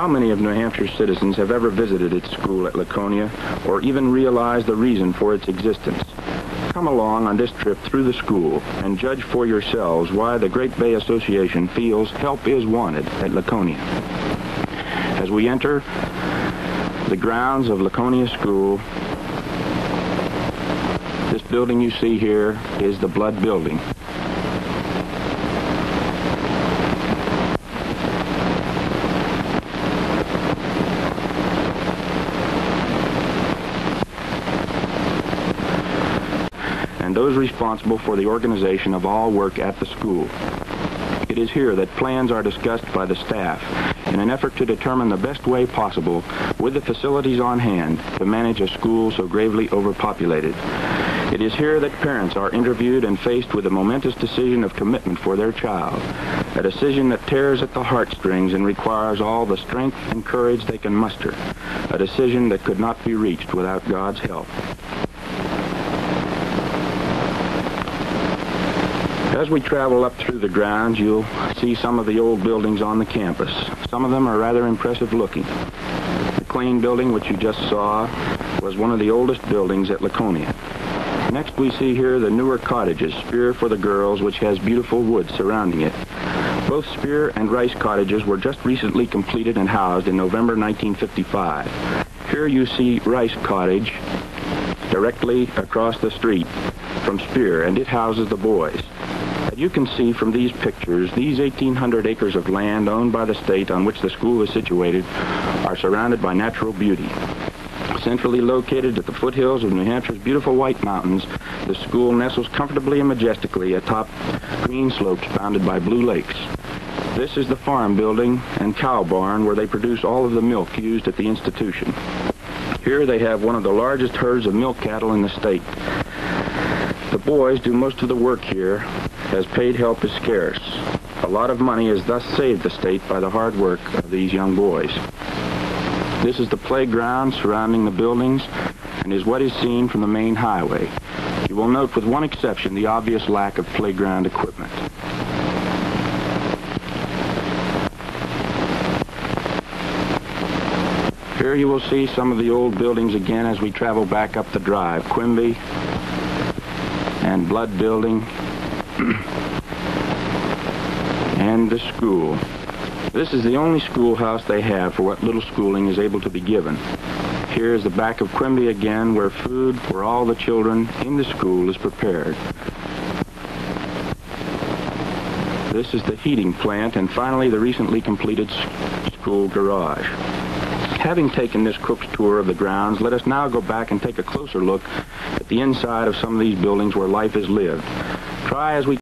How many of New Hampshire's citizens have ever visited its school at Laconia or even realized the reason for its existence? Come along on this trip through the school and judge for yourselves why the Great Bay Association feels help is wanted at Laconia. As we enter the grounds of Laconia School, this building you see here is the Blood Building. And those responsible for the organization of all work at the school. It is here that plans are discussed by the staff in an effort to determine the best way possible, with the facilities on hand, to manage a school so gravely overpopulated. It is here that parents are interviewed and faced with a momentous decision of commitment for their child, a decision that tears at the heartstrings and requires all the strength and courage they can muster, a decision that could not be reached without God's help. As we travel up through the grounds, you'll see some of the old buildings on the campus. Some of them are rather impressive looking. The Klein building, which you just saw, was one of the oldest buildings at Laconia. Next we see here the newer cottages, Spear for the girls, which has beautiful woods surrounding it. Both Spear and Rice cottages were just recently completed and housed in November 1955. Here you see Rice Cottage directly across the street from Spear, and it houses the boys. As you can see from these pictures, these 1,800 acres of land owned by the state on which the school is situated are surrounded by natural beauty. Centrally located at the foothills of New Hampshire's beautiful White Mountains, the school nestles comfortably and majestically atop green slopes bounded by blue lakes. This is the farm building and cow barn where they produce all of the milk used at the institution. Here they have one of the largest herds of milk cattle in the state. The boys do most of the work here, as paid help is scarce. A lot of money is thus saved the state by the hard work of these young boys. This is the playground surrounding the buildings and is what is seen from the main highway. You will note, with one exception, the obvious lack of playground equipment. Here you will see some of the old buildings again as we travel back up the drive. Quimby and Blood Building and the school. This is the only schoolhouse they have for what little schooling is able to be given. Here is the back of Quimby again, where food for all the children in the school is prepared. This is the heating plant, and finally the recently completed school garage. Having taken this cook's tour of the grounds, let us now go back and take a closer look at the inside of some of these buildings where life is lived. Try as we